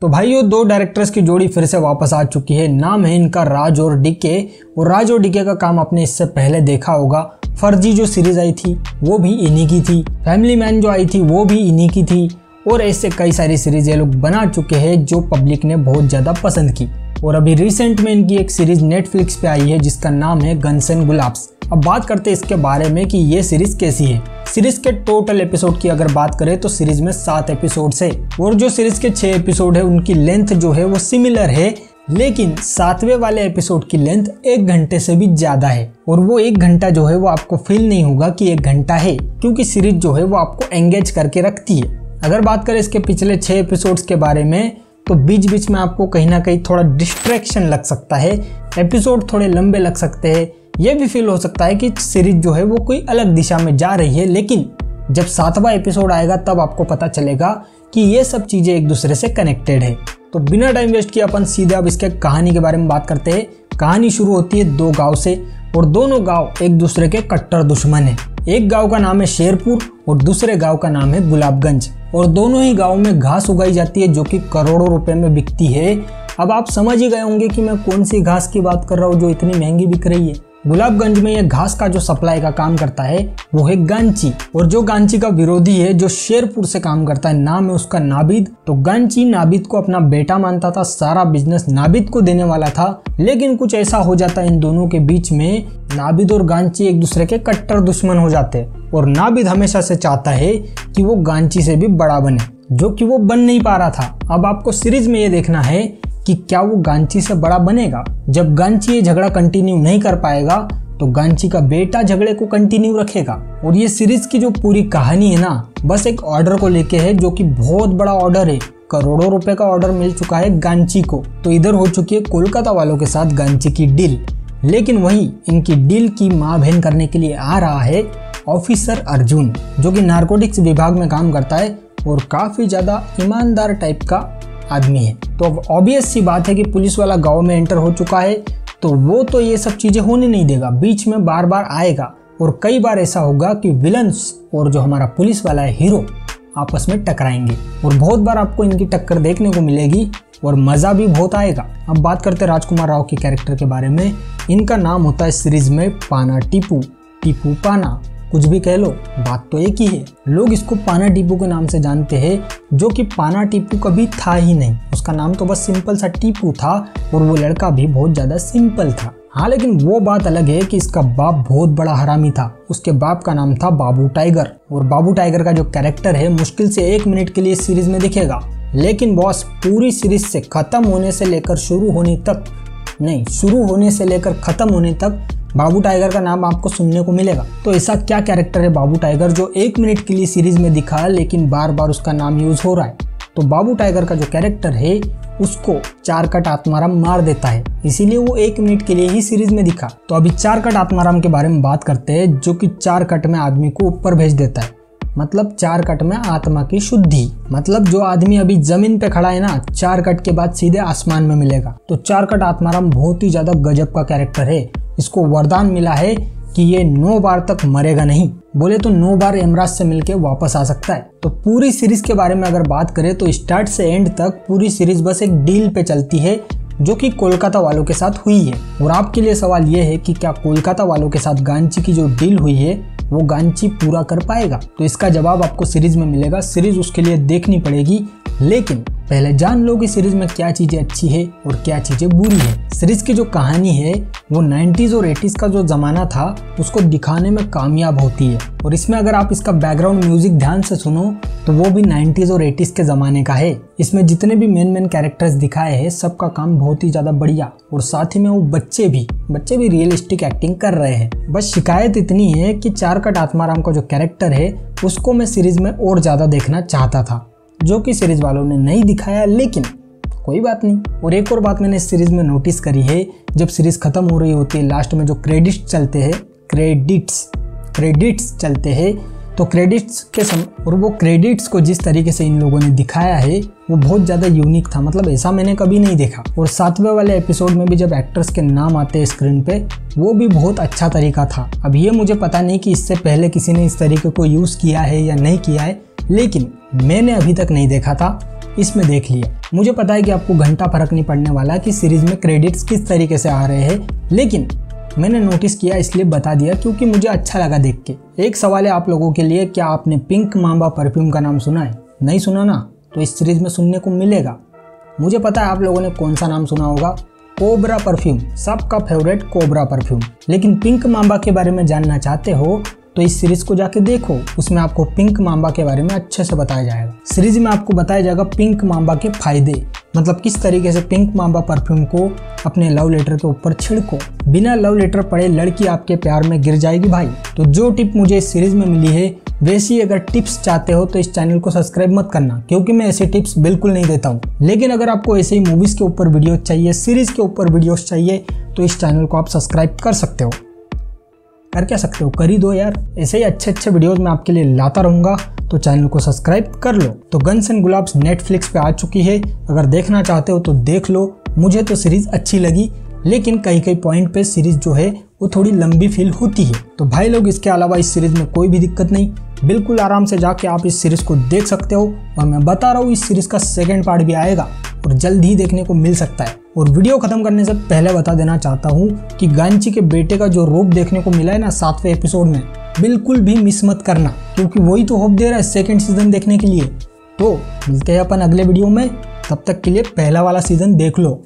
तो भाइयों, दो डायरेक्टर्स की जोड़ी फिर से वापस आ चुकी है। नाम है इनका राज और डीके। और राज और डीके का काम आपने इससे पहले देखा होगा। फर्जी जो सीरीज आई थी वो भी इन्हीं की थी। फैमिली मैन जो आई थी वो भी इन्हीं की थी। और ऐसे कई सारी सीरीज ये लोग बना चुके हैं जो पब्लिक ने बहुत ज़्यादा पसंद की। और अभी रिसेंट में इनकी एक सीरीज नेटफ्लिक्स पे आई है जिसका नाम है गन्स एंड गुलाब्स। अब बात करते हैं इसके बारे में कि ये सीरीज कैसी है। सीरीज के टोटल एपिसोड की अगर बात करें तो सीरीज में 7 एपिसोड है। और जो सीरीज के 6 एपिसोड है उनकी लेंथ जो है वो सिमिलर है, लेकिन 7वें वाले एपिसोड की लेंथ 1 घंटे से भी ज्यादा है। और वो 1 घंटा जो है वो आपको फील नहीं होगा कि 1 घंटा है, क्योंकि सीरीज जो है वो आपको एंगेज करके रखती है। अगर बात करें इसके पिछले 6 एपिसोड्स के बारे में तो बीच बीच में आपको कहीं ना कहीं थोड़ा डिस्ट्रैक्शन लग सकता है, एपिसोड थोड़े लंबे लग सकते हैं। ये भी फील हो सकता है कि सीरीज जो है वो कोई अलग दिशा में जा रही है, लेकिन जब 7वां एपिसोड आएगा तब आपको पता चलेगा कि ये सब चीजें एक दूसरे से कनेक्टेड है। तो बिना टाइम वेस्ट किए अपन सीधे अब इसके कहानी के बारे में बात करते हैं। कहानी शुरू होती है 2 गांव से और दोनों गांव एक दूसरे के कट्टर दुश्मन है। एक गांव का नाम है शेरपुर और दूसरे गांव का नाम है गुलाबगंज। और दोनों ही गांव में घास उगाई जाती है जो कि करोड़ों रुपए में बिकती है। अब आप समझ ही गए होंगे कि मैं कौन सी घास की बात कर रहा हूँ जो इतनी महंगी बिक रही है। गुलाबगंज में यह घास का जो सप्लाई का काम करता है वो है गांची। और जो गांची का विरोधी है जो शेरपुर से काम करता है, नाम है उसका नाबिद। तो गांची नाबिद को अपना बेटा मानता था, सारा बिजनेस नाबिद को देने वाला था। लेकिन कुछ ऐसा हो जाता है इन दोनों के बीच में, नाबिद और गांची एक दूसरे के कट्टर दुश्मन हो जाते हैं। और नाबिद हमेशा से चाहता है कि वो गांची से भी बड़ा बने, जो कि वो बन नहीं पा रहा था। अब आपको सीरीज में ये देखना है कि क्या वो गांची से बड़ा बनेगा। जब गांची ये झगड़ा कंटिन्यू नहीं कर पाएगा तो गांची का बेटा झगड़े को कंटिन्यू रखेगा। और ये सीरीज की जो पूरी कहानी है ना, बस एक ऑर्डर को लेके है जो कि बहुत बड़ा ऑर्डर है। करोड़ों रुपए का ऑर्डर मिल चुका है गांची को। तो इधर हो चुकी है कोलकाता वालों के साथ गांची की डील। लेकिन वही इनकी डील की माँ बहन करने के लिए आ रहा है ऑफिसर अर्जुन, जो कि नारकोटिक्स विभाग में काम करता है और काफी ज्यादा ईमानदार टाइप का आदमी है। तो अब ऑब्वियस सी बात है कि पुलिस वाला गांव में एंटर हो चुका है, तो वो तो ये सब चीजें होने नहीं देगा, बीच में बार बार आएगा। और कई बार ऐसा होगा कि विलन्स और जो हमारा पुलिस वाला है हीरो आपस में टकराएंगे। और बहुत बार आपको इनकी टक्कर देखने को मिलेगी और मजा भी बहुत आएगा। अब बात करते हैं राजकुमार राव के कैरेक्टर के बारे में। इनका नाम होता है सीरीज में पाना टीपू। टीपू पाना कुछ भी कह लो, बात तो एक ही है। लोग इसको पाना टीपू के नाम से जानते हैं, जो कि पाना टीपू कभी था ही नहीं। उसका नाम तो बस सिंपल सा टीपू था और वो लड़का भी बहुत ज्यादा सिंपल था। हाँ, लेकिन वो बात अलग है कि इसका बाप बहुत बड़ा हरामी था। उसके बाप का नाम था बाबू टाइगर। और बाबू टाइगर का जो कैरेक्टर है मुश्किल से 1 मिनट के लिए सीरीज में दिखेगा, लेकिन बॉस पूरी सीरीज से खत्म होने से लेकर शुरू होने तक खत्म होने तक बाबू टाइगर का नाम आपको सुनने को मिलेगा। तो ऐसा क्या कैरेक्टर है बाबू टाइगर जो 1 मिनट के लिए सीरीज में दिखा लेकिन बार बार उसका नाम यूज हो रहा है। तो बाबू टाइगर का जो कैरेक्टर है उसको 4 कट आत्माराम मार देता है, इसीलिए वो 1 मिनट के लिए ही सीरीज में दिखा। तो अभी 4 कट आत्माराम के बारे में बात करते हैं, जो कि 4 कट में आदमी को ऊपर भेज देता है। मतलब 4 कट में आत्मा की शुद्धि। मतलब जो आदमी अभी जमीन पे खड़ा है ना, 4 कट के बाद सीधे आसमान में मिलेगा। तो 4 कट आत्माराम बहुत ही ज्यादा गजब का कैरेक्टर है। इसको वरदान मिला है कि ये 9 बार तक मरेगा नहीं, बोले तो 9 बार यमराज से मिलके वापस आ सकता है। तो पूरी सीरीज के बारे में अगर बात करें तो स्टार्ट से एंड तक पूरी सीरीज बस एक डील पे चलती है, जो कि कोलकाता वालों के साथ हुई है। और आपके लिए सवाल ये है कि क्या कोलकाता वालों के साथ गांची की जो डील हुई है वो गांची पूरा कर पाएगा? तो इसका जवाब आपको सीरीज में मिलेगा। सीरीज उसके लिए देखनी पड़ेगी, लेकिन पहले जान लो कि सीरीज में क्या चीजें अच्छी है और क्या चीजें बुरी है। सीरीज की जो कहानी है वो 90s और 80s का जो जमाना था उसको दिखाने में कामयाब होती है। और इसमें अगर आप इसका बैकग्राउंड म्यूजिक ध्यान से सुनो तो वो भी 90s और 80s के जमाने का है। इसमें जितने भी मेन कैरेक्टर्स दिखाए हैं सबका काम बहुत ही ज्यादा बढ़िया, और साथ ही में वो बच्चे भी रियलिस्टिक एक्टिंग कर रहे हैं। बस शिकायत इतनी है कि 4 कट आत्माराम का जो कैरेक्टर है उसको मैं सीरीज में और ज्यादा देखना चाहता था, जो कि सीरीज वालों ने नहीं दिखाया, लेकिन कोई बात नहीं। और एक और बात मैंने इस सीरीज में नोटिस करी है, जब सीरीज खत्म हो रही होती है लास्ट में जो क्रेडिट्स चलते हैं तो क्रेडिट्स के और वो क्रेडिट्स को जिस तरीके से इन लोगों ने दिखाया है वो बहुत ज़्यादा यूनिक था। मतलब ऐसा मैंने कभी नहीं देखा। और 7वें वाले एपिसोड में भी जब एक्टर्स के नाम आते हैं स्क्रीन पे वो भी बहुत अच्छा तरीका था। अब ये मुझे पता नहीं कि इससे पहले किसी ने इस तरीके को यूज़ किया है या नहीं किया है, लेकिन मैंने अभी तक नहीं देखा था। इसमें देख लिया। मुझे पता है कि आपको घंटा फर्क नहीं पड़ने वाला कि सीरीज में क्रेडिट्स किस तरीके से आ रहे हैं, लेकिन मैंने नोटिस किया इसलिए बता दिया क्योंकि मुझे अच्छा लगा देख के। एक सवाल है आप लोगों के लिए, क्या आपने पिंक मांबा परफ्यूम का नाम सुना है? नहीं सुना ना, तो इस सीरीज में सुनने को मिलेगा। मुझे पता है आप लोगों ने कौन सा नाम सुना होगा, कोबरा परफ्यूम, सबका फेवरेट कोबरा परफ्यूम। लेकिन पिंक मांबा के बारे में जानना चाहते हो तो इस सीरीज को जाके देखो, उसमें आपको पिंक मांबा के बारे में अच्छे से बताया जाएगा। सीरीज में आपको बताया जाएगा पिंक मांबा के फायदे, मतलब किस तरीके से पिंक मांबा परफ्यूम को अपने लव लेटर के ऊपर छिड़को, बिना लव लेटर पढ़े लड़की आपके प्यार में गिर जाएगी भाई। तो जो टिप मुझे इस सीरीज में मिली है, वैसी अगर टिप्स चाहते हो तो इस चैनल को सब्सक्राइब मत करना, क्योंकि मैं ऐसे टिप्स बिल्कुल नहीं देता हूँ। लेकिन अगर आपको ऐसे ही मूवीज के ऊपर वीडियोस चाहिए, सीरीज के ऊपर वीडियोस चाहिए, तो इस चैनल को आप सब्सक्राइब कर सकते हो। कर क्या सकते हो, कर ही दो यार। ऐसे ही अच्छे अच्छे वीडियोस मैं आपके लिए लाता रहूंगा, तो चैनल को सब्सक्राइब कर लो। तो गन्स एंड गुलाब्स नेटफ्लिक्स पे आ चुकी है, अगर देखना चाहते हो तो देख लो। मुझे तो सीरीज अच्छी लगी, लेकिन कई पॉइंट पे सीरीज जो है वो थोड़ी लंबी फील होती है। तो भाई लोग, इसके अलावा इस सीरीज में कोई भी दिक्कत नहीं, बिल्कुल आराम से जाके आप इस सीरीज को देख सकते हो। और मैं बता रहा हूँ, इस सीरीज का सेकंड पार्ट भी आएगा और जल्द ही देखने को मिल सकता है। और वीडियो खत्म करने से पहले बता देना चाहता हूँ कि गांची के बेटे का जो रूप देखने को मिला है ना 7वें एपिसोड में, बिल्कुल भी मिस मत करना, क्योंकि वही तो होप दे रहा है सेकंड सीजन देखने के लिए। तो मिलते हैं अपन अगले वीडियो में, तब तक के लिए पहला वाला सीजन देख लो।